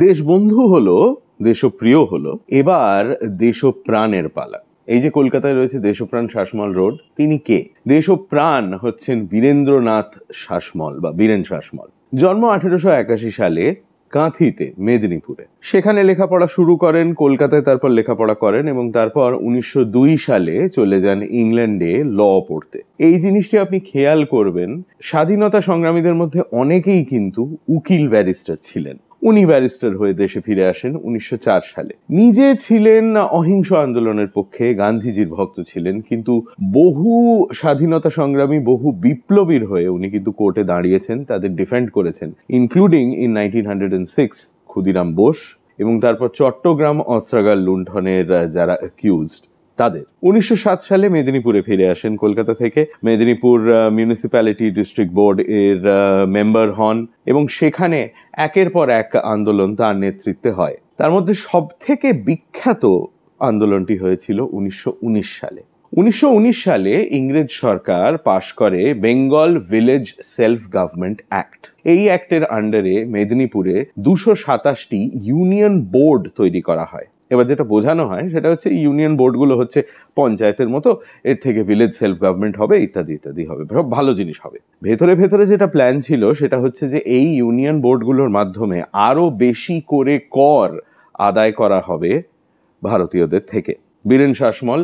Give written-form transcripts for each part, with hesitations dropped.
দেশবন্ধু হলো, দেশপ্রিয় হলো, এবার দেশপ্রাণের পালা। এই যে কলকাতায় রয়েছে দেশপ্রাণ শাসমল রোড, তিনি কে? দেশপ্রাণ হচ্ছেন বীরেন্দ্রনাথ শাসমল বা বীরেন শাসমল। জন্ম 1881 সালে কাঁথিতে, মেদিনীপুরে। সেখানে লেখাপড়া শুরু করেন, কলকাতায় তারপর লেখাপড়া করেন এবং তারপর 1902 সালে চলে যান ইংল্যান্ডে ল পড়তে। এই জিনিসটি আপনি খেয়াল করবেন, স্বাধীনতা সংগ্রামীদের মধ্যে অনেকেই কিন্তু উকিল ব্যারিস্টার ছিলেন। উনি ব্যারিস্টার হয়ে দেশে ফিরে আসেন 1904 সালে। নিজে ছিলেন অহিংস আন্দোলনের পক্ষে, গান্ধীজির ভক্ত ছিলেন, কিন্তু বহু স্বাধীনতা সংগ্রামী, বহু বিপ্লবীর হয়ে উনি কিন্তু কোর্টে দাঁড়িয়েছেন, তাদের ডিফেন্ড করেছেন, ইনক্লুডিং ইন 1906 ক্ষুদিরাম বোস এবং তারপর চট্টগ্রাম অস্ত্রাগার লুণ্ঠনের যারা অ্যাকিউজড তাদের। 1907 সালে মেদিনীপুরে ফিরে আসেন কলকাতা থেকে। মেদিনীপুর মিউনিসিপ্যালিটি ডিস্ট্রিক্ট বোর্ড এর মেম্বার হন এবং সেখানে একের পর এক আন্দোলন তার নেতৃত্বে হয়। তার মধ্যে সব থেকে বিখ্যাত আন্দোলনটি হয়েছিল 1919 সালে। 1919 সালে ইংরেজ সরকার পাশ করে Bengal village self government act. এই অ্যাক্টের আন্ডারে মেদিনীপুরে 227টি ইউনিয়ন বোর্ড তৈরি করা হয়। এবার যেটা বোঝানো হয় সেটা হচ্ছে ইউনিয়ন বোর্ডগুলো হচ্ছে পঞ্চায়েতের মতো, এর থেকে ভিলেজ সেলফ গভর্নমেন্ট হবে, ইত্যাদি ইত্যাদি হবে, সব ভালো জিনিস হবে। ভেতরে ভেতরে যেটা প্ল্যান ছিল সেটা হচ্ছে যে এই ইউনিয়ন বোর্ডগুলোর মাধ্যমে আরো বেশি করে কর আদায় করা হবে ভারতীয়দের থেকে। বীরেন শাসমল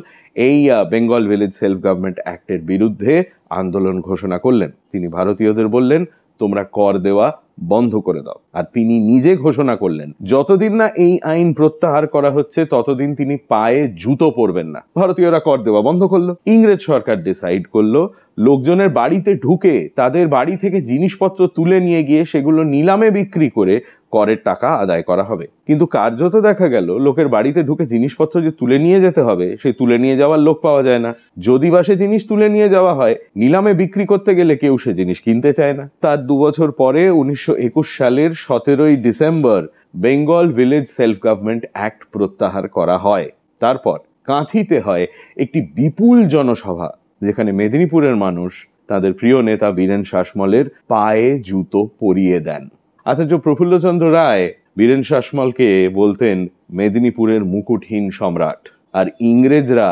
এই বেঙ্গল ভিলেজ সেলফ গভর্নমেন্ট অ্যাক্টের বিরুদ্ধে আন্দোলন ঘোষণা করলেন। তিনি ভারতীয়দের বললেন, তোমরা কর দেওয়া বন্ধ করে দাও। আর তিনি নিজে ঘোষণা করলেন, যতদিন না এই আইন প্রত্যাহার করা হচ্ছে ততদিন তিনি পায়ে জুতো পরবেন না। ভারতীয়রা কর দেওয়া বন্ধ করলো। ইংরেজ সরকার ডিসাইড করলো লোকজনের বাড়িতে ঢুকে তাদের বাড়ি থেকে জিনিসপত্র তুলে নিয়ে গিয়ে সেগুলো নিলামে বিক্রি করে করের টাকা আদায় করা হবে। কিন্তু কার্যত দেখা গেল লোকের বাড়িতে ঢুকে জিনিসপত্র যে তুলে নিয়ে যেতে হবে, সেই তুলে নিয়ে যাওয়ার লোক পাওয়া যায় না। যদি বা সে জিনিস তুলে নিয়ে যাওয়া হয়, নিলামে বিক্রি করতে গেলে কেউ সে জিনিস কিনতে চায় না। তার 2 বছর পরে 1921 সালের 17ই December Bengal village self government act প্রত্যাহার করা হয়। তারপর কাঁথিতে হয় একটি বিপুল জনসভা, যেখানে মেদিনীপুরের মানুষ তাদের প্রিয় নেতা বীরেন শাসমলের পায়ে জুতো পরিয়ে দেন। আচার্য প্রফুল্লচন্দ্র রায় বীরেন শাসমলকে বলতেন মেদিনীপুরের মুকুটহীন সম্রাট, আর ইংরেজরা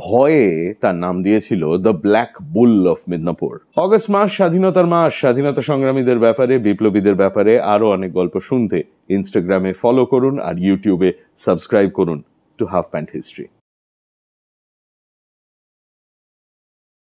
ভয়ে তার নাম দিয়েছিল the black bull of Midnapore. August মাস স্বাধীনতার মাস। স্বাধীনতা সংগ্রামীদের ব্যাপারে, বিপ্লবীদের ব্যাপারে আরো অনেক গল্প শুনতে ইনস্টাগ্রামে ফলো করুন আর ইউটিউবে সাবস্ক্রাইব করুন টু হাফ প্যান্ট হিস্ট্রি।